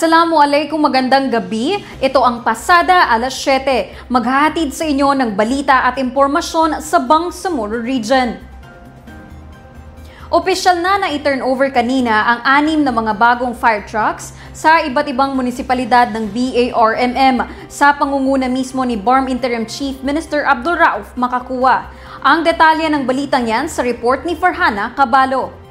Assalamualaikum, magandang gabi. Ito ang Pasada alas 7. Maghahatid sa inyo ng balita at impormasyon sa Bangsamoro Region. Opisyal na i-turnover kanina ang 6 na mga bagong fire trucks sa iba't ibang munisipalidad ng BARMM sa pangunguna mismo ni BARM Interim Chief Minister Abdulrauf Makakuwa. Ang detalye ng balitang yan sa report ni Farhana Cabalo.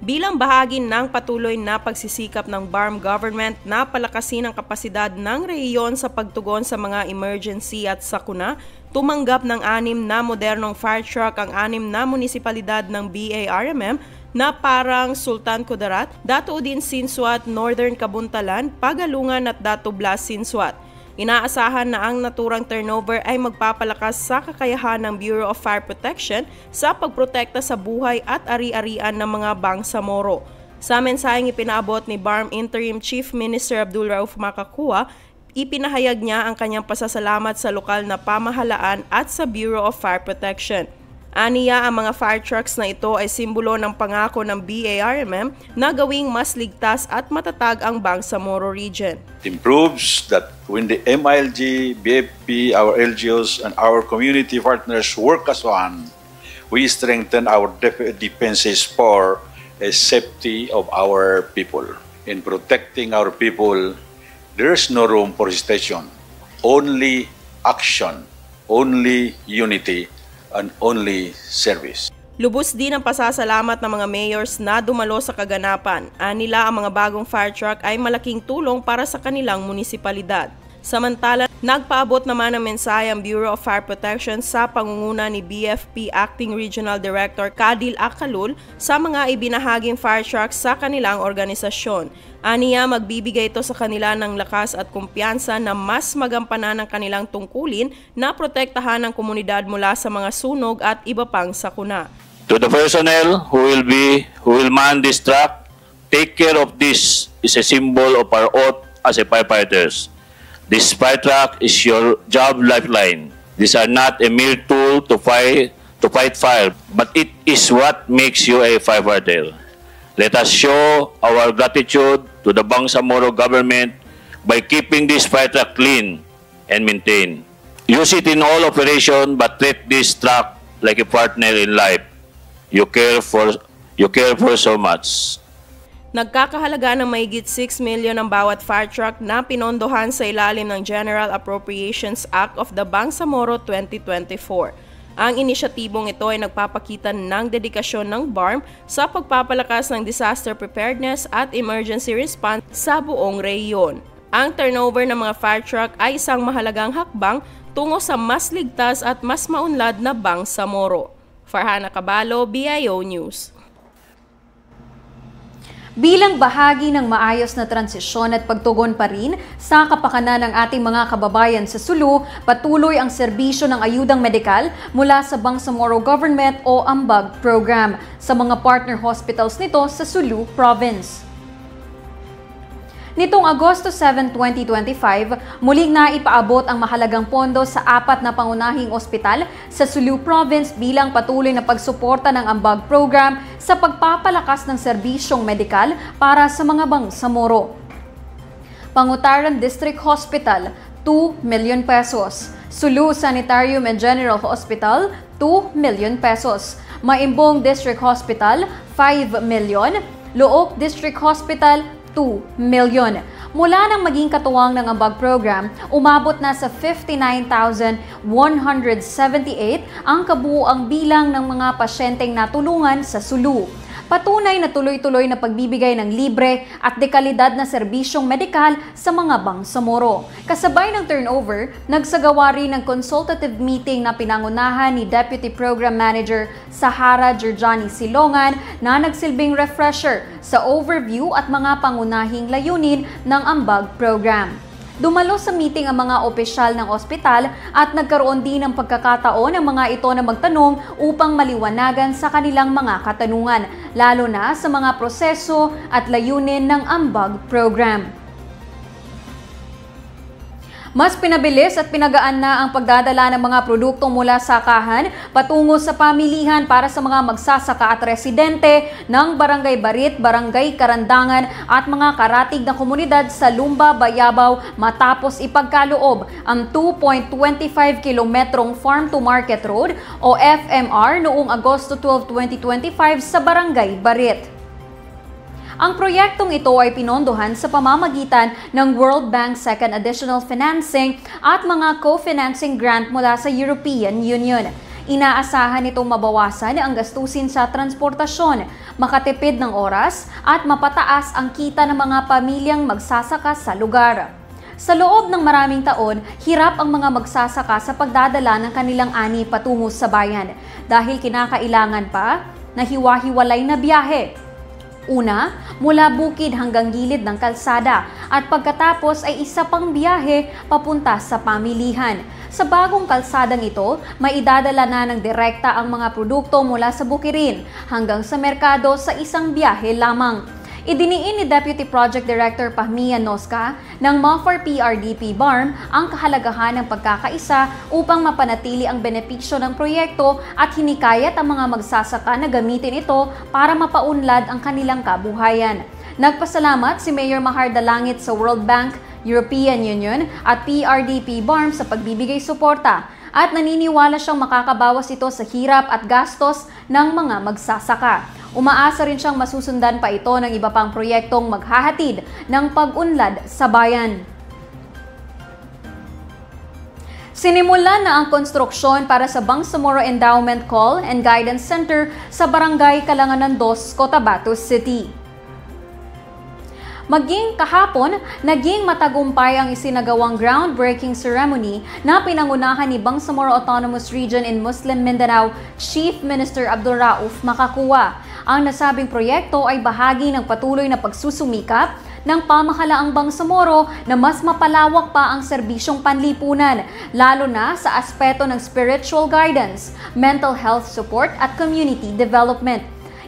Bilang bahagi ng patuloy na pagsisikap ng BARM government na palakasin ang kapasidad ng rehiyon sa pagtugon sa mga emergency at sakuna, tumanggap ng 6 na modernong fire truck ang 6 na munisipalidad ng BARMM na parang Sultan Kudarat, Dato Udin Sinsuat, Northern Kabuntalan, Pagalungan at Dato Blas Sinsuat. Inaasahan na ang naturang turnover ay magpapalakas sa kakayahan ng Bureau of Fire Protection sa pagprotekta sa buhay at ari-arian ng mga Bangsamoro. Sa mensaheng ipinaabot ni BARM Interim Chief Minister Abdulrauf Makakuwa, ipinahayag niya ang kanyang pasasalamat sa lokal na pamahalaan at sa Bureau of Fire Protection. Aniya, ang mga fire trucks na ito ay simbolo ng pangako ng BARMM na gawing mas ligtas at matatag ang Bangsamoro Region. It improves that when the MILG, BFP, our LGUs, and our community partners work as one, we strengthen our defenses for the safety of our people. In protecting our people, there is no room for hesitation, only action, only unity, and only service. Lubos din ang pasasalamat ng mga mayors na dumalo sa kaganapan. Anila, ang mga bagong fire truck ay malaking tulong para sa kanilang munisipalidad. Samantala, nagpaabot naman ng mensahe ang Bureau of Fire Protection sa pangunguna ni BFP Acting Regional Director Kadil Akalul sa mga ibinahaging fire trucks sa kanilang organisasyon. Aniya, magbibigay ito sa kanila ng lakas at kumpiyansa na mas magampanan ang kanilang tungkulin na protektahan ang komunidad mula sa mga sunog at iba pang sakuna. To the personnel who will man this truck, take care of this is a symbol of our oath as a firefighters. This fire truck is your job lifeline. These are not a mere tool to fight fire, but it is what makes you a firefighter. Let us show our gratitude to the Bangsamoro government by keeping this fire truck clean and maintained. Use it in all operation, but treat this truck like a partner in life. You care for so much. Nagkakahalaga ng mahigit 6 million ang bawat fire truck na pinondohan sa ilalim ng General Appropriations Act of the Bangsamoro 2024. Ang inisyatibong ito ay nagpapakita ng dedikasyon ng BARM sa pagpapalakas ng disaster preparedness at emergency response sa buong rehiyon. Ang turnover ng mga fire truck ay isang mahalagang hakbang tungo sa mas ligtas at mas maunlad na Bangsamoro. Farhana Cabalo, BIO News. Bilang bahagi ng maayos na transisyon at pagtugon pa rin sa kapakanan ng ating mga kababayan sa Sulu, patuloy ang serbisyo ng ayudang medikal mula sa Bangsamoro Government o AMBAG program sa mga partner hospitals nito sa Sulu Province. Nitong Agosto 7, 2025, muling naipaabot ang mahalagang pondo sa 4 na pangunahing ospital sa Sulu Province bilang patuloy na pagsuporta ng AMBAG program sa pagpapalakas ng serbisyong medikal para sa mga Bangsamoro. Pangutaran District Hospital, 2 million pesos. Sulu Sanitarium and General Hospital, 2 million pesos. Maimbong District Hospital, 5 million. Looc District Hospital, 2 million. Mula nang maging katuwang ng AMBAG program, umabot na sa 59,178 ang kabuuang bilang ng mga pasyenteng natulungan sa Sulu. Patunay na tuloy-tuloy na pagbibigay ng libre at dekalidad na serbisyong medikal sa mga Bangsamoro. Kasabay ng turnover, nagsagawa rin ng consultative meeting na pinangunahan ni Deputy Program Manager Sahara Georgiani Silongan na nagsilbing refresher sa overview at mga pangunahing layunin ng AMBAG program. Dumalo sa meeting ang mga opisyal ng ospital at nagkaroon din ng pagkakataon ng mga ito na magtanong upang maliwanagan sa kanilang mga katanungan, lalo na sa mga proseso at layunin ng AMBAG program. Mas pinabilis at pinagaan na ang pagdadala ng mga produkto mula sakahan patungo sa pamilihan para sa mga magsasaka at residente ng Barangay Barit, Barangay Karandangan at mga karatig na komunidad sa Lumba, Bayabaw matapos ipagkaloob ang 2.25 kilometrong Farm to Market Road o FMR noong Agosto 12, 2025 sa Barangay Barit. Ang proyektong ito ay pinondohan sa pamamagitan ng World Bank Second Additional Financing at mga co-financing grant mula sa European Union. Inaasahan itong mabawasan ang gastusin sa transportasyon, makatipid ng oras at mapataas ang kita ng mga pamilyang magsasaka sa lugar. Sa loob ng maraming taon, hirap ang mga magsasaka sa pagdadala ng kanilang ani patungo sa bayan dahil kinakailangan pa na hiwa-hiwalay na biyahe. Una, mula bukid hanggang gilid ng kalsada at pagkatapos ay isa pang biyahe papunta sa pamilihan. Sa bagong kalsadang ito, maidadala na ng direkta ang mga produkto mula sa bukirin hanggang sa merkado sa isang biyahe lamang. Idiniin ni Deputy Project Director Pahmia Nosca ng MAFAR PRDP BARM ang kahalagahan ng pagkakaisa upang mapanatili ang benepisyo ng proyekto at hinikayat ang mga magsasaka na gamitin ito para mapaunlad ang kanilang kabuhayan. Nagpasalamat si Mayor Mahar Dalangit sa World Bank, European Union at PRDP BARM sa pagbibigay suporta at naniniwala siyang makakabawas ito sa hirap at gastos ng mga magsasaka. Umaasa rin siyang masusundan pa ito ng iba pang proyektong maghahatid ng pag-unlad sa bayan. Sinimulan na ang konstruksyon para sa Bangsamoro Endowment Call and Guidance Center sa Barangay Kalanganan 2, Cotabato City. Maging kahapon, naging matagumpay ang isinagawang groundbreaking ceremony na pinangunahan ni Bangsamoro Autonomous Region in Muslim Mindanao Chief Minister Abdul Rauf Makakuwa. Ang nasabing proyekto ay bahagi ng patuloy na pagsusumikap ng pamahalaang Bangsamoro na mas mapalawak pa ang serbisyong panlipunan, lalo na sa aspeto ng spiritual guidance, mental health support at community development.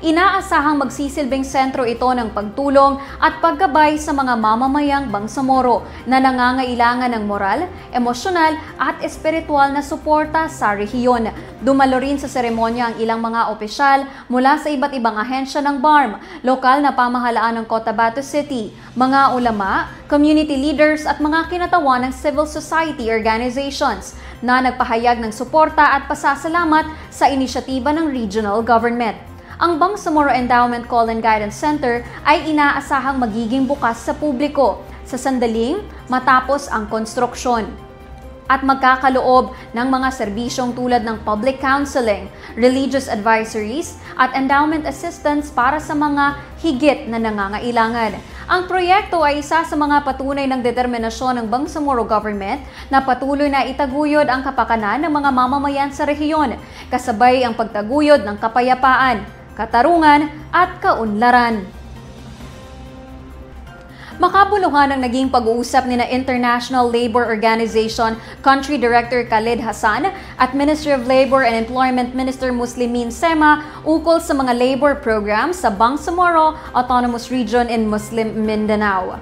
Inaasahang magsisilbing sentro ito ng pagtulong at paggabay sa mga mamamayang Bangsamoro na nangangailangan ng moral, emosyonal at espiritual na suporta sa rehiyon. Dumalo rin sa seremonya ang ilang mga opisyal mula sa iba't ibang ahensya ng BARM, lokal na pamahalaan ng Cotabato City, mga ulama, community leaders at mga kinatawan ng civil society organizations na nagpahayag ng suporta at pasasalamat sa inisyatiba ng regional government. Ang Bangsamoro Endowment Call and Guidance Center ay inaasahang magiging bukas sa publiko sa sandaling matapos ang konstruksyon at magkakaloob ng mga serbisyong tulad ng public counseling, religious advisories at endowment assistance para sa mga higit na nangangailangan. Ang proyekto ay isa sa mga patunay ng determinasyon ng Bangsamoro government na patuloy na itaguyod ang kapakanan ng mga mamamayan sa rehiyon, kasabay ang pagtaguyod ng kapayapaan, katarungan at kaunlaran. Makabuluhan ang naging pag-uusap ni International Labour Organization Country Director Khalid Hassan at Ministry of Labor and Employment Minister Muslimin Sema ukol sa mga labor programs sa Bangsamoro Autonomous Region in Muslim Mindanao.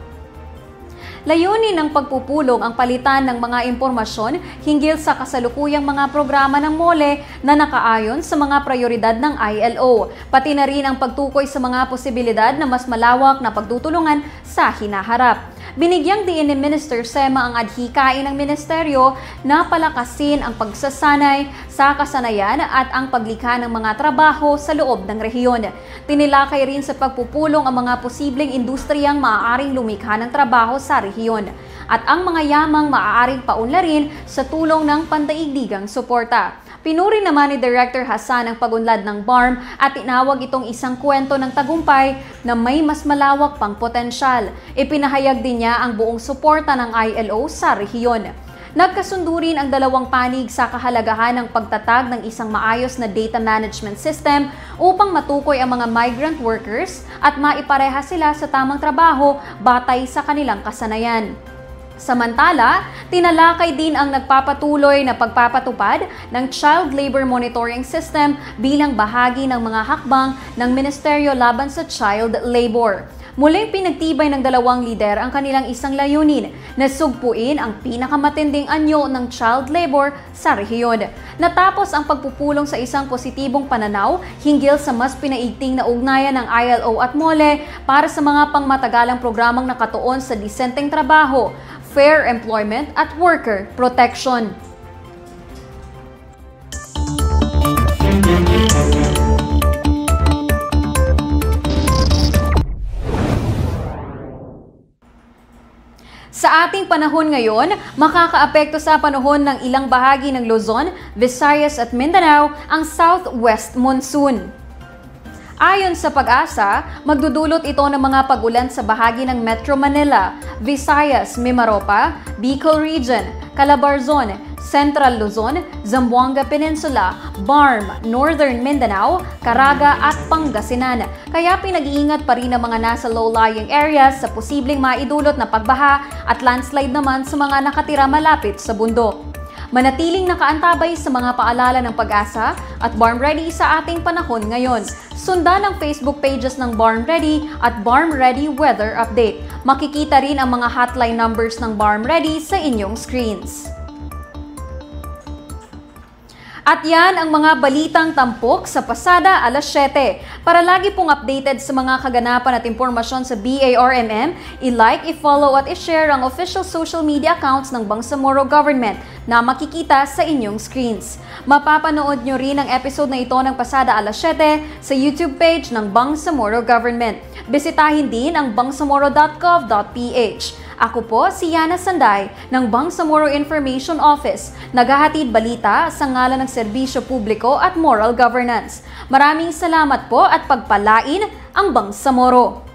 Layunin ng pagpupulong ang palitan ng mga impormasyon hinggil sa kasalukuyang mga programa ng MOLE na nakaayon sa mga prioridad ng ILO, pati na rin ang pagtukoy sa mga posibilidad na mas malawak na pagtutulungan sa hinaharap. Binigyang diin ni Minister Sema ang adhikain ng ministeryo na palakasin ang pagsasanay sa kasanayan at ang paglikha ng mga trabaho sa loob ng rehiyon. Tinilakay rin sa pagpupulong ang mga posibleng industriyang maaaring lumikha ng trabaho sa rehiyon at ang mga yamang maaaring paunlarin sa tulong ng pandaigdigang suporta. Pinuri naman ni Director Hassan ang pag-unlad ng BARM at tinawag itong isang kwento ng tagumpay na may mas malawak pang potensyal. Ipinahayag din niya ang buong suporta ng ILO sa rehiyon. Nagkasundo rin ang dalawang panig sa kahalagahan ng pagtatag ng isang maayos na data management system upang matukoy ang mga migrant workers at maipareha sila sa tamang trabaho batay sa kanilang kasanayan. Samantala, tinalakay din ang nagpapatuloy na pagpapatupad ng Child Labor Monitoring System bilang bahagi ng mga hakbang ng Ministeryo laban sa child labor. Muling pinagtibay ng dalawang lider ang kanilang isang layunin na sugpuin ang pinakamatinding anyo ng child labor sa rehiyon. Natapos ang pagpupulong sa isang positibong pananaw hinggil sa mas pinaigting na ugnayan ng ILO at MOLE para sa mga pangmatagalang programang nakatuon sa disenteng trabaho, fair employment at worker protection. Sa ating panahon ngayon, makakaapekto sa panahon ng ilang bahagi ng Luzon, Visayas at Mindanao ang southwest monsoon. Ayon sa Pag-asa, magdudulot ito ng mga pag-ulan sa bahagi ng Metro Manila, Visayas, Mimaropa, Bicol Region, Calabarzon, Central Luzon, Zamboanga Peninsula, BARM, Northern Mindanao, Caraga at Pangasinan. Kaya pinag-iingat pa rin ang mga nasa low-lying areas sa posibleng maidulot na pagbaha at landslide naman sa mga nakatira malapit sa bundok. Manatiling nakaantabay sa mga paalala ng Pag-asa at BARM Ready sa ating panahon ngayon. Sundan ang Facebook pages ng BARM Ready at BARM Ready Weather Update. Makikita rin ang mga hotline numbers ng BARM Ready sa inyong screens. At yan ang mga balitang tampok sa pasada alas 7. Para lagi pong updated sa mga kaganapan at impormasyon sa BARMM, i-like, i-follow at i-share ang official social media accounts ng Bangsamoro Government na makikita sa inyong screens. Mapapanood nyo rin ang episode na ito ng pasada alas 7 sa YouTube page ng Bangsamoro Government. Bisitahin din ang bangsamoro.gov.ph. Ako po si Yana Sanday ng Bangsamoro Information Office, naghahatid balita sa ngalan ng serbisyo publiko at moral governance. Maraming salamat po at pagpalain ang Bangsamoro.